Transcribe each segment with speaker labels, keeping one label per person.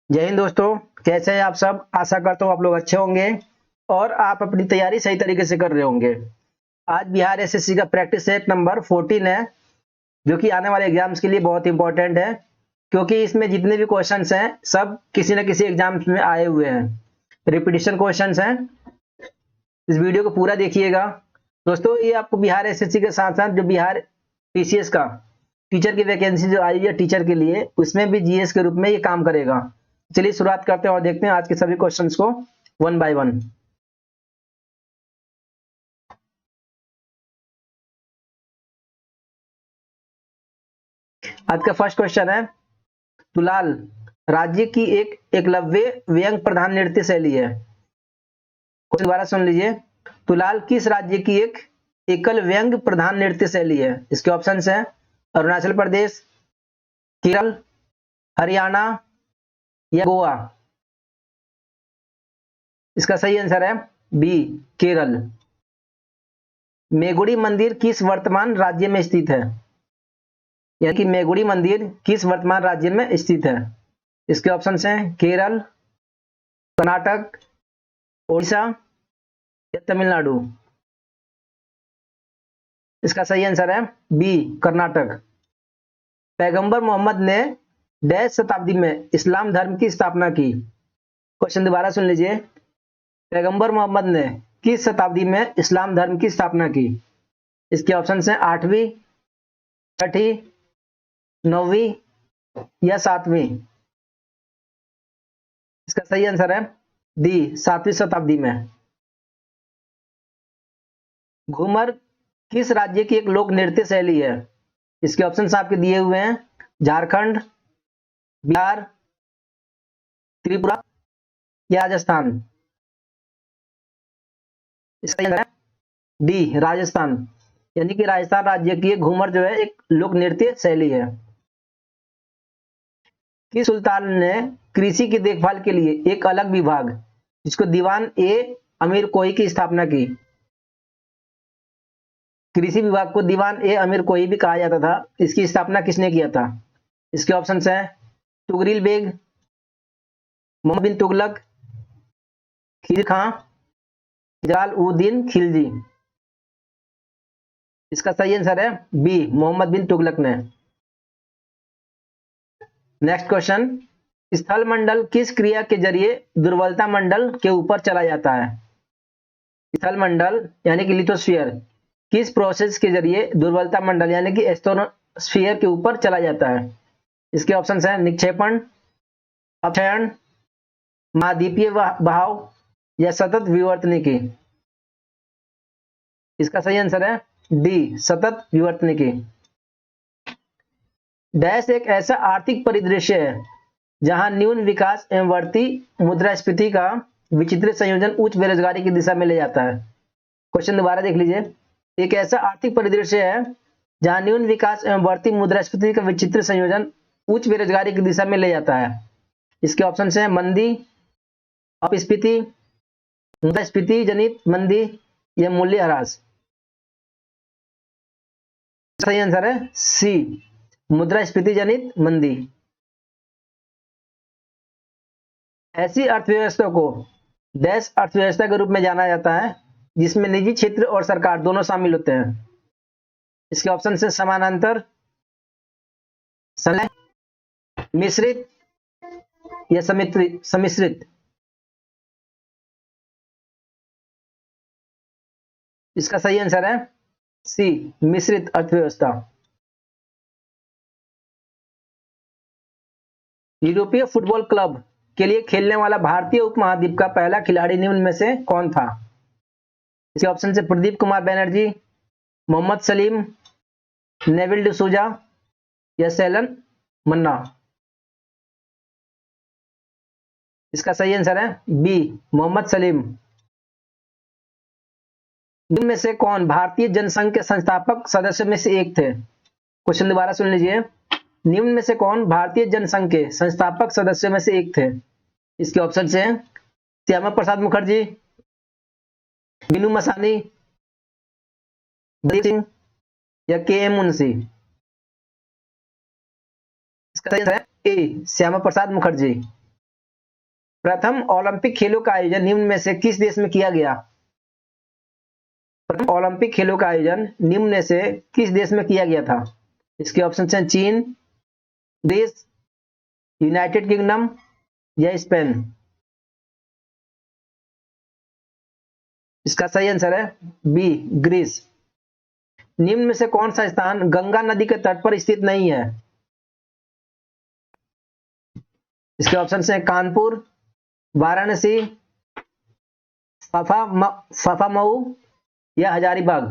Speaker 1: जय हिंद दोस्तों। कैसे हैं आप सब? आशा करता हूँ आप लोग अच्छे होंगे और आप अपनी तैयारी सही तरीके से कर रहे होंगे। आज बिहार एसएससी का प्रैक्टिस सेट नंबर 14 है, जो कि आने वाले एग्जाम्स के लिए बहुत इंपॉर्टेंट है, क्योंकि इसमें जितने भी क्वेश्चंस हैं सब किसी न किसी एग्जाम्स में आए हुए हैं। रिपीटिशन क्वेश्चंस हैं। इस वीडियो को पूरा देखिएगा दोस्तों। ये आपको बिहार एसएससी के साथ साथ जो बिहार पीसीएस का टीचर की वैकेंसी जो आई है टीचर के लिए, उसमें भी जीएस के रूप में ये काम करेगा। चलिए शुरुआत करते हैं और देखते हैं आज के सभी क्वेश्चंस को वन बाय वन। आज का फर्स्ट क्वेश्चन है, तुलाल राज्य की एक एकलव्य व्यंग प्रधान नृत्य शैली है। क्वेश्चन दोबारा सुन लीजिए। तुलाल किस राज्य की एक एकल व्यंग प्रधान नृत्य शैली है? इसके ऑप्शंस हैं अरुणाचल प्रदेश, केरल, हरियाणा या गोवा। इसका सही आंसर है बी, केरल। मेगुड़ी मंदिर किस वर्तमान राज्य में स्थित है? यानी कि मेगुड़ी मंदिर किस वर्तमान राज्य में स्थित है? इसके ऑप्शन हैं केरल, कर्नाटक, ओडिशा या तमिलनाडु। इसका सही आंसर है बी, कर्नाटक। पैगंबर मोहम्मद ने डैश शताब्दी में इस्लाम धर्म की स्थापना की? क्वेश्चन दोबारा सुन लीजिए। पैगंबर मोहम्मद ने किस शताब्दी में इस्लाम धर्म की स्थापना की? इसके ऑप्शन हैं 8वीं, 6ठी, 9वीं या 7वीं। इसका सही आंसर है डी, 7वीं शताब्दी में। घूमर किस राज्य की एक लोक नृत्य शैली है? इसके ऑप्शंस आपके दिए हुए हैं झारखंड, बिहार, त्रिपुरा या राजस्थान। इसका आंसर है डी, राजस्थान। यानी कि राजस्थान राज्य की घूमर जो है एक लोक नृत्य शैली है। किस सुल्तान ने कृषि की देखभाल के लिए एक अलग विभाग, जिसको दीवान ए अमीर कोई की स्थापना की? कृषि विभाग को दीवान ए अमीर कोई भी कहा जाता था, इसकी स्थापना किसने किया था? इसके ऑप्शन हैं तुगरिल बेग, मोहम्मद बिन तुगलक, खिलजी खां, जलाल-उद-दीन खिलजी। इसका सही आंसर है बी, मोहम्मद बिन तुगलक ने। नेक्स्ट क्वेश्चन, स्थल मंडल किस क्रिया के जरिए दुर्बलता मंडल के ऊपर चला जाता है? स्थल मंडल यानी कि लिथोस्फीयर किस प्रोसेस के जरिए दुर्बलता मंडल यानी कि एस्टोनोस्फीयर के ऊपर चला जाता है? इसके ऑप्शन हैं निक्षेपण, अपक्षयण, महाद्वीपीय बहाव या सतत विवर्तनिकी। इसका सही आंसर है डी, सतत विवर्तनिकी। डैश एक ऐसा आर्थिक परिदृश्य है जहां न्यून विकास एवं बढ़ती मुद्रास्फीति का विचित्र संयोजन उच्च बेरोजगारी की दिशा में ले जाता है। क्वेश्चन दोबारा देख लीजिए। एक ऐसा आर्थिक परिदृश्य है जहां न्यून विकास एवं बढ़ती मुद्रास्फीति का विचित्र संयोजन उच्च बेरोजगारी की दिशा में ले जाता है। इसके ऑप्शन हैं मंदी, अपस्फीति, मुद्रास्फीति जनित मंदी या मूल्य ह्रास। सही आंसर है सी, मुद्रास्फीति जनित मंदी। ऐसी अर्थव्यवस्था को डैश अर्थव्यवस्था के रूप में जाना जाता है जिसमें निजी क्षेत्र और सरकार दोनों शामिल होते हैं। इसके ऑप्शन से समानांतर, संलग्न, मिश्रित या सम्मिश्रित। इसका सही आंसर है सी, मिश्रित अर्थव्यवस्था। यूरोपीय फुटबॉल क्लब के लिए खेलने वाला भारतीय उपमहाद्वीप का पहला खिलाड़ी निम्न में से कौन था? इसके ऑप्शन से प्रदीप कुमार बैनर्जी, मोहम्मद सलीम, नेविल डिसूजा या सेलन मन्ना। इसका सही आंसर है बी, मोहम्मद सलीम। निम्न में से कौन भारतीय जनसंघ के संस्थापक सदस्यों में से एक थे? क्वेश्चन दोबारा सुन लीजिए। निम्न में से कौन भारतीय जनसंघ के संस्थापक सदस्यों में से एक थे? इसके ऑप्शन हैं श्यामा प्रसाद मुखर्जी, मीनू मसानी, दलीप सिंह या के एम मुंशी। इसका सही आंसर है ए, श्यामा प्रसाद मुखर्जी। प्रथम ओलंपिक खेलों का आयोजन निम्न में से किस देश में किया गया? प्रथम ओलंपिक खेलों का आयोजन निम्न में से किस देश में किया गया था? इसके ऑप्शन हैं चीन, देश, यूनाइटेड किंगडम या स्पेन। इसका सही आंसर है बी, ग्रीस। निम्न में से कौन सा स्थान गंगा नदी के तट पर स्थित नहीं है? इसके ऑप्शन हैं कानपुर, वाराणसी, फफामऊ या हजारीबाग।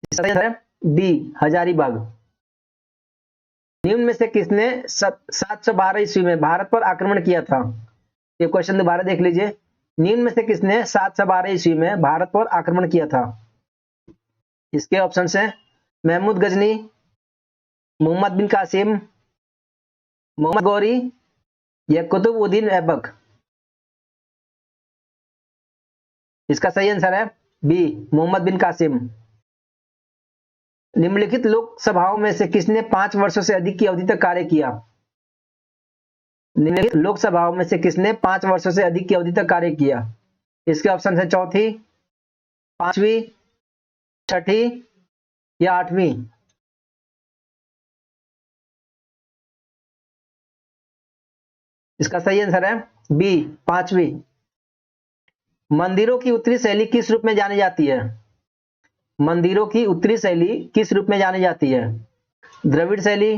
Speaker 1: इसका सही आंसर है बी, हजारीबाग। निम्न में से किसने 712 ईस्वी में भारत पर आक्रमण किया था? ये क्वेश्चन दोबारा देख लीजिए। निम्न में से किसने 712 ईस्वी में भारत पर आक्रमण किया था? इसके ऑप्शन हैं महमूद गजनी, मोहम्मद बिन कासिम, मोहम्मद गौरी या कुतुबुद्दीन ऐबक। इसका सही आंसर है बी, मोहम्मद बिन कासिम। निम्नलिखित लोकसभाओं में से किसने 5 वर्षों से अधिक की अवधि तक कार्य किया? निम्नलिखित लोकसभाओं में से किसने 5 वर्षों से अधिक की अवधि तक कार्य किया? इसके ऑप्शन है चौथी, पांचवी, छठी या आठवीं। इसका सही आंसर है बी, पांचवी। मंदिरों की उत्तरी शैली किस रूप में जानी जाती है? मंदिरों की उत्तरी शैली किस रूप में जानी जाती है? द्रविड़ शैली,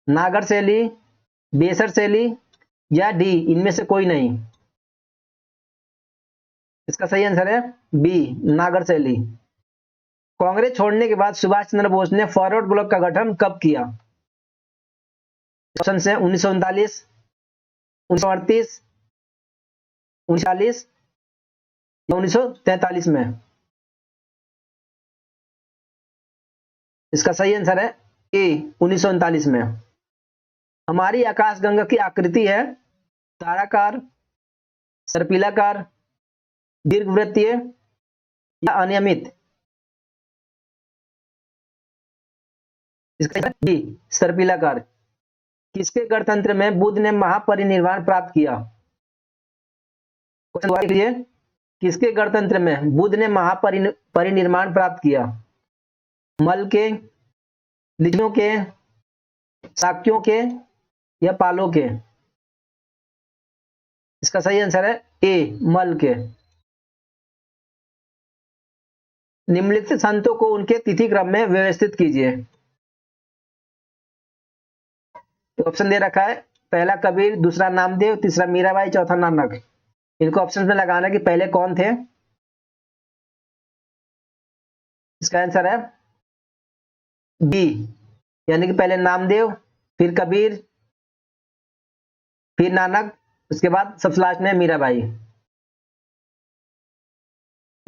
Speaker 1: नागर शैली, बेसर शैली या डी, इनमें से कोई नहीं। इसका सही आंसर है बी, नागर शैली। कांग्रेस छोड़ने के बाद सुभाष चंद्र बोस ने फॉरवर्ड ब्लॉक का गठन कब किया? ऑप्शन है 1939, 1938, 1940 या 1943 में। इसका सही आंसर है ए, 1939 में। हमारी आकाशगंगा की आकृति है ताराकार, सर्पिलाकार, दीर्घवृत्तीय या अनियमित। इसका डी, सर्पिलाकार। किसके गणतंत्र में बुद्ध ने महापरिनिर्वाण प्राप्त किया? क्वेश्चन दोबारा लीजिए। किसके गणतंत्र में बुद्ध ने महापरिनिर्वाण प्राप्त किया? मल के, लिजों के, शाक्यों के या पालों के? इसका सही आंसर है ए, मल के। निम्नलिखित संतों को उनके तिथि क्रम में व्यवस्थित कीजिए। ऑप्शन दे रखा है पहला कबीर, दूसरा नामदेव, तीसरा मीराबाई, चौथा नानक। इनको ऑप्शन में लगाना कि पहले कौन थे। इसका आंसर है बी, यानी कि पहले नामदेव, फिर कबीर, फिर नानक, उसके बाद सबसे लास्ट में मीराबाई।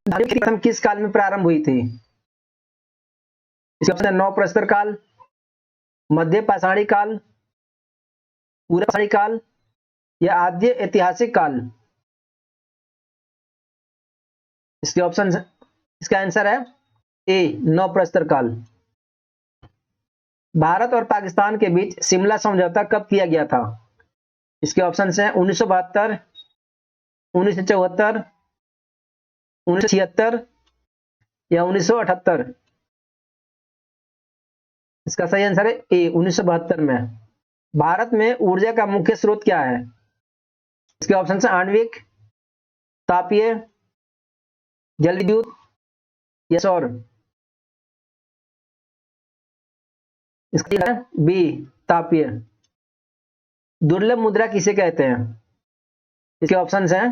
Speaker 1: प्रथम किस काल में प्रारंभ हुई थी? इसके ऑप्शन है नव प्रस्तर काल, मध्य पाषाणी काल, पूर्व पाषाणी काल या आद्य ऐतिहासिक काल। इसके ऑप्शन, इसका आंसर है ए, नव प्रस्तर काल। भारत और पाकिस्तान के बीच शिमला समझौता कब किया गया था? इसके ऑप्शन हैं 1972, 1974, 1976 या 1978। इसका सही आंसर है ए, 1972 में। भारत में ऊर्जा का मुख्य स्रोत क्या है? इसके ऑप्शन हैं आणविक, तापीय, जल विद्युत या सौर। इसका है बी, तापीय। दुर्लभ मुद्रा किसे कहते हैं? इसके ऑप्शंस हैं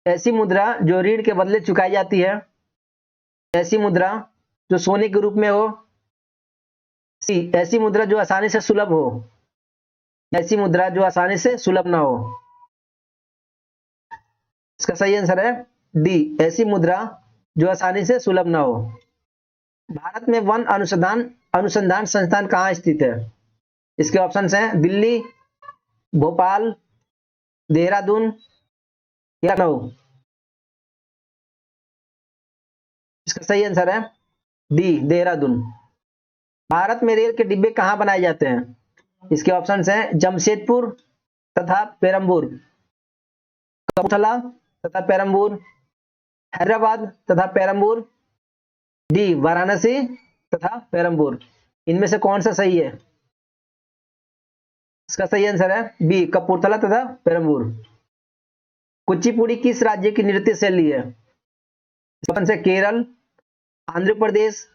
Speaker 1: ऐसी मुद्रा जो ऋण के बदले चुकाई जाती है, ऐसी मुद्रा जो सोने के रूप में हो, सी ऐसी मुद्रा जो आसानी से सुलभ हो, ऐसी मुद्रा जो आसानी से सुलभ ना हो। इसका सही आंसर है डी, ऐसी मुद्रा जो आसानी से सुलभ ना हो। भारत में वन अनुसंधान संस्थान कहाँ स्थित है? इसके ऑप्शंस हैं दिल्ली, भोपाल, देहरादून या लखनऊ। इसका सही आंसर है डी, देहरादून। भारत में रेल के डिब्बे कहाँ बनाए जाते हैं? इसके ऑप्शंस हैं जमशेदपुर, तथा पेरम्बूर, कपूरथला तथा पेरम्बूर, हैदराबाद तथा पेरम्बूर, डी वाराणसी तथा पेरम्बूर। इनमें से कौन सा सही है? इसका सही आंसर है बी कपूरथला तथा पेरम्बूर। कुचिपुड़ी किस राज्य की नृत्य शैली है? ऑप्शन से केरल, आंध्र प्रदेश,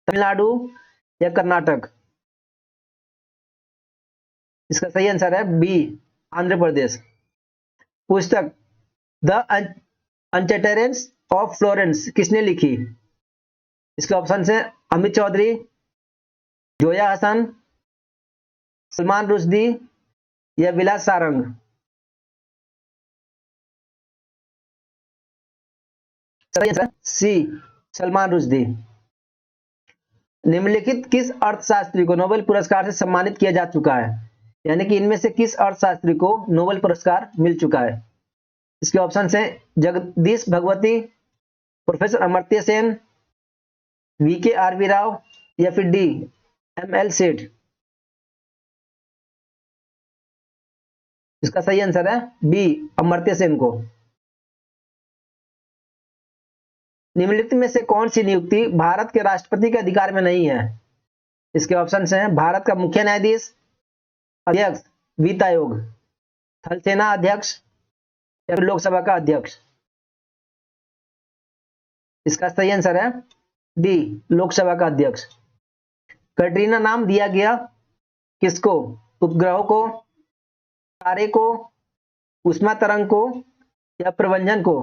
Speaker 1: तमिलनाडु या कर्नाटक। इसका सही आंसर है बी आंध्र प्रदेश। पुस्तक द अनचेटरेंस ऑफ फ्लोरेंस किसने लिखी? इसके ऑप्शन है अमित चौधरी, जोया हसन, सलमान रुश्दी या विलास सारंग। सही आंसर सी सलमान रुश्दी। निम्नलिखित किस अर्थशास्त्री को नोबेल पुरस्कार से सम्मानित किया जा चुका है? यानी कि इनमें से किस अर्थशास्त्री को नोबेल पुरस्कार मिल चुका है? इसके ऑप्शन है Jagdish Bhagwati, professor Amartya Sen, V K R V Rao या फिर डी एमएल सेठ। इसका सही आंसर है बी अमर्त्य सेन को। निम्नलिखित में से कौन सी नियुक्ति भारत के राष्ट्रपति के अधिकार में नहीं है? इसके ऑप्शन हैं भारत का मुख्य न्यायाधीश, अध्यक्ष वित्त आयोग, थल सेना अध्यक्ष या फिर लोकसभा का अध्यक्ष। इसका सही आंसर है डी लोकसभा का अध्यक्ष। कैटरीना नाम दिया गया किसको? उपग्रहों को, तारे को, उष्मा तरंग को या प्रवंजन को?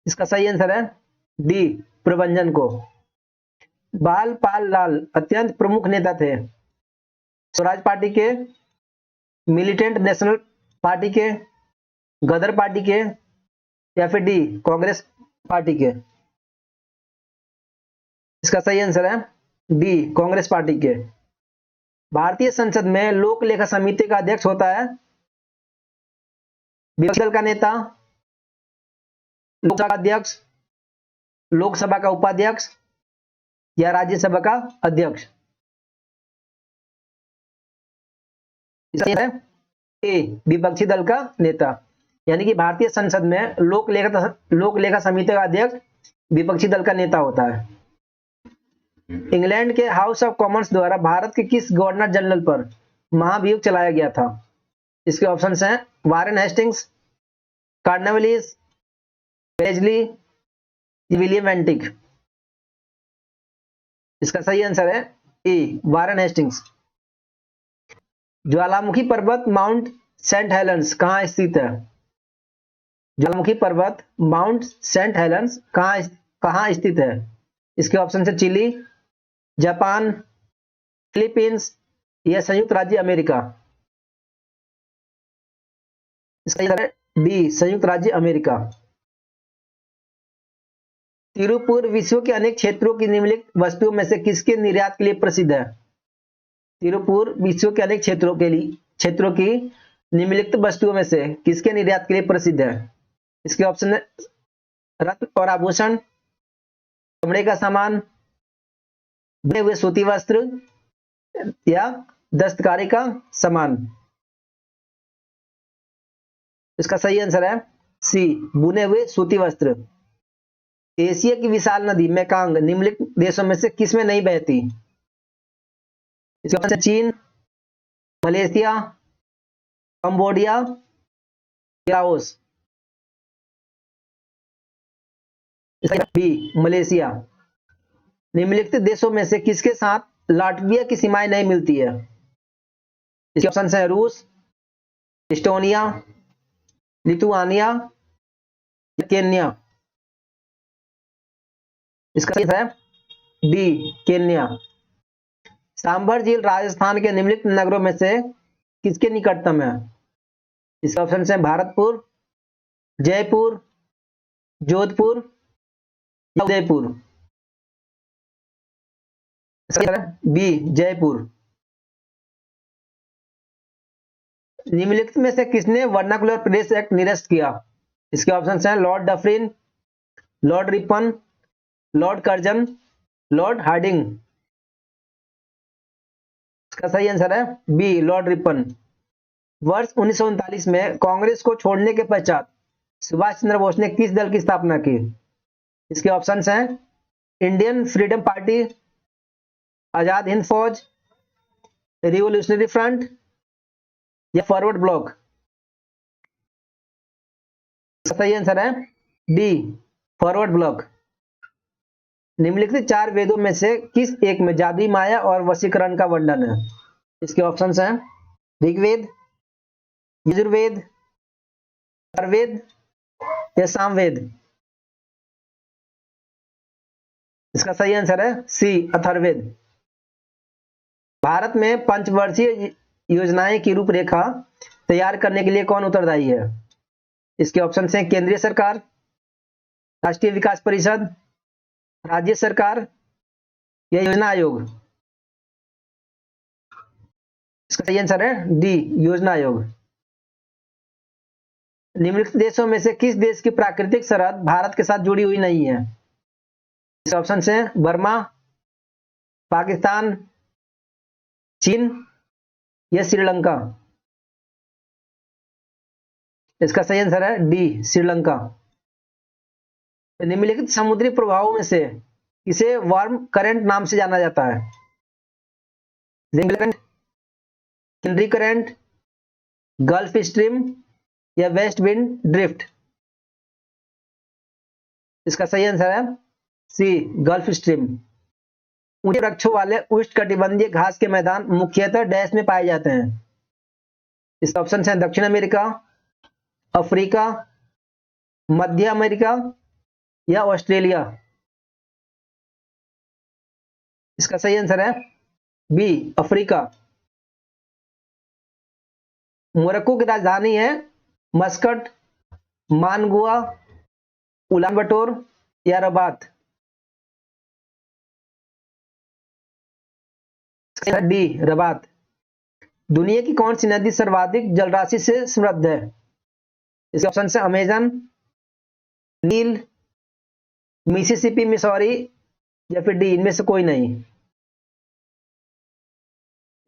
Speaker 1: इसका सही आंसर है डी प्रवंजन को। बाल पाल लाल अत्यंत प्रमुख नेता थे। स्वराज पार्टी के, मिलिटेंट नेशनल पार्टी के, गदर पार्टी के या फिर डी कांग्रेस पार्टी के? इसका सही आंसर है डी कांग्रेस पार्टी के। भारतीय संसद में लोक लेखा समिति का अध्यक्ष होता है विपक्षी दल का नेता, लोकसभा का अध्यक्ष, लोकसभा का उपाध्यक्ष या राज्यसभा का अध्यक्ष? इसका है ए विपक्षी दल का नेता। यानी कि भारतीय संसद में लोक लेखा समिति का अध्यक्ष विपक्षी दल का नेता होता है। इंग्लैंड के हाउस ऑफ कॉमन्स द्वारा भारत के किस गवर्नर जनरल पर महाभियोग चलाया गया था? इसके ऑप्शंस हैं Warren Hastings, Cornwallis, Bazley, William antique. इसका सही आंसर है ए वारेन हेस्टिंग्स। ज्वालामुखी पर्वत माउंट सेंट हेलेंस कहाँ स्थित है? ज्वालामुखी पर्वत माउंट सेंट हेलेंस कहाँ स्थित है? इसके ऑप्शन है चिली, जापान, फिलीपींस या संयुक्त राज्य अमेरिका। इसका आंसर है डी संयुक्त राज्य अमेरिका। तिरुपुर विश्व के अनेक क्षेत्रों की निम्नलिखित वस्तुओं में से किसके निर्यात के लिए प्रसिद्ध है? तिरुपुर विश्व के अनेक क्षेत्रों की निम्नलिखित वस्तुओं में से किसके निर्यात के लिए प्रसिद्ध है? इसके ऑप्शन है रत्न और आभूषण, चमड़े का सामान, बुने हुए सूती वस्त्र या दस्तकारी का सामान। इसका सही आंसर है सी बुने हुए सूती वस्त्र। एशिया की विशाल नदी मेकांग निम्नलिखित देशों में से किसमें नहीं बहती? इसके ऑप्शन चीन, Malaysia, Cambodia, Laos. B Malaysia. निम्नलिखित देशों में से किसके साथ लाटविया की सीमाएं नहीं मिलती है? इसके ऑप्शन है रूस, इस्टोनिया, लिथुआनिया या केन्या। इसका है डी केन्या। सांभर झील राजस्थान के निम्नलिखित नगरों में से किसके निकटतम है? इसके ऑप्शन है भारतपुर, जयपुर, जोधपुर, उदयपुर। बी जयपुर। निम्नलिखित में से किसने वर्नाकुलर प्रेस एक्ट निरस्त किया? इसके ऑप्शन हैं Lord Dufferin, Lord Ripon, Lord Curzon, Lord Hardinge. इसका सही आंसर है बी, लॉर्ड रिपन। वर्ष 1939 में कांग्रेस को छोड़ने के पश्चात सुभाष चंद्र बोस ने किस दल की स्थापना की? इसके ऑप्शंस हैं Indian freedom party, Azad Hind फौज, रिवोल्यूशनरी फ्रंट या फॉरवर्ड ब्लॉक। सही आंसर है डी, फॉरवर्ड ब्लॉक। निम्नलिखित 4 वेदों में से किस एक में जादुई माया और वशीकरण का वर्णन है? इसके ऑप्शंस हैं ऋग्वेद, यजुर्वेद, अथर्ववेद या सामवेद। इसका सही आंसर है सी, अथर्ववेद। भारत में पंचवर्षीय योजनाएं की रूपरेखा तैयार करने के लिए कौन उत्तरदायी है? इसके ऑप्शन हैं केंद्रीय सरकार, राष्ट्रीय विकास परिषद, राज्य सरकार या योजना आयोग। इसका सही आंसर है डी, योजना आयोग। निम्नलिखित देशों में से किस देश की प्राकृतिक सरहद भारत के साथ जुड़ी हुई नहीं है? इस ऑप्शन से बर्मा, पाकिस्तान, चीन या श्रीलंका। इसका सही आंसर है डी, श्रीलंका। निम्नलिखित समुद्री प्रवाहों में से किसे वार्म करंट नाम से जाना जाता है? Current, Henry current, gulf stream या वेस्ट विंड ड्रिफ्ट। इसका सही आंसर है सी, गल्फ स्ट्रीम। ऊंचे वृक्षों वाले उष्णकटिबंधीय घास के मैदान मुख्यतः डैश में पाए जाते हैं? इसका ऑप्शन है दक्षिण अमेरिका, अफ्रीका, मध्य अमेरिका या ऑस्ट्रेलिया। इसका सही आंसर है बी, अफ्रीका। मोरक्को की राजधानी है मस्कट, मानगुआ, उलानबटोर या रबात। D, Rabat. दुनिया की कौन सी नदी सर्वाधिक जलराशि से समृद्ध है? इसके ऑप्शन है अमेजन, नील, मिसिसिपी, मिसौरी या फिर डी, इनमें से कोई नहीं।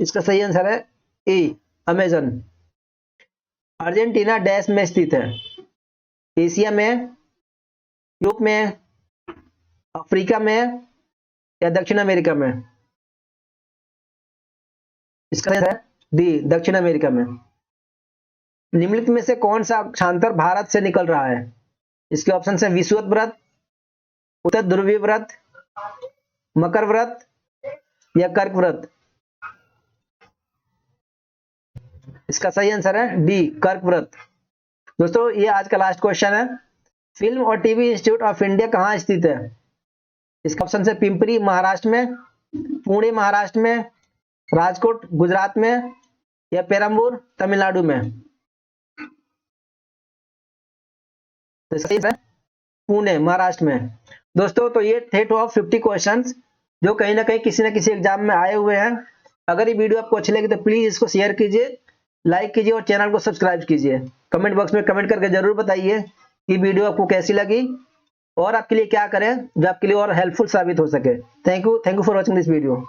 Speaker 1: इसका सही आंसर है ए, अमेजन। अर्जेंटीना डैश में स्थित है? एशिया में, यूरोप में, अफ्रीका में या दक्षिण अमेरिका में? इसका आंसर है डी, दक्षिण अमेरिका में। निम्नलिखित में से कौन सा अक्षांतर भारत से निकल रहा है? इसके ऑप्शन है विषुवत व्रत, उत्तर ध्रुवीय व्रत, मकर व्रत या कर्क व्रत। इसका सही आंसर है डी, कर्क व्रत। दोस्तों ये आज का लास्ट क्वेश्चन है। फिल्म और टीवी इंस्टीट्यूट ऑफ इंडिया कहाँ स्थित है? इसका ऑप्शन है पिंपरी महाराष्ट्र में, पुणे महाराष्ट्र में, राजकोट गुजरात में या पेरम्बूर तमिलनाडु में। तो सही है पुणे महाराष्ट्र में। दोस्तों तो ये थे टॉप 50 क्वेश्चंस जो कहीं ना कहीं किसी न किसी एग्जाम में आए हुए हैं। अगर ये वीडियो आपको अच्छी लगी तो प्लीज इसको शेयर कीजिए, लाइक कीजिए और चैनल को सब्सक्राइब कीजिए। कमेंट बॉक्स में कमेंट करके जरूर बताइए कि वीडियो आपको कैसी लगी और आपके लिए क्या करें जो आपके लिए और हेल्पफुल साबित हो सके। Thank you for watching this video.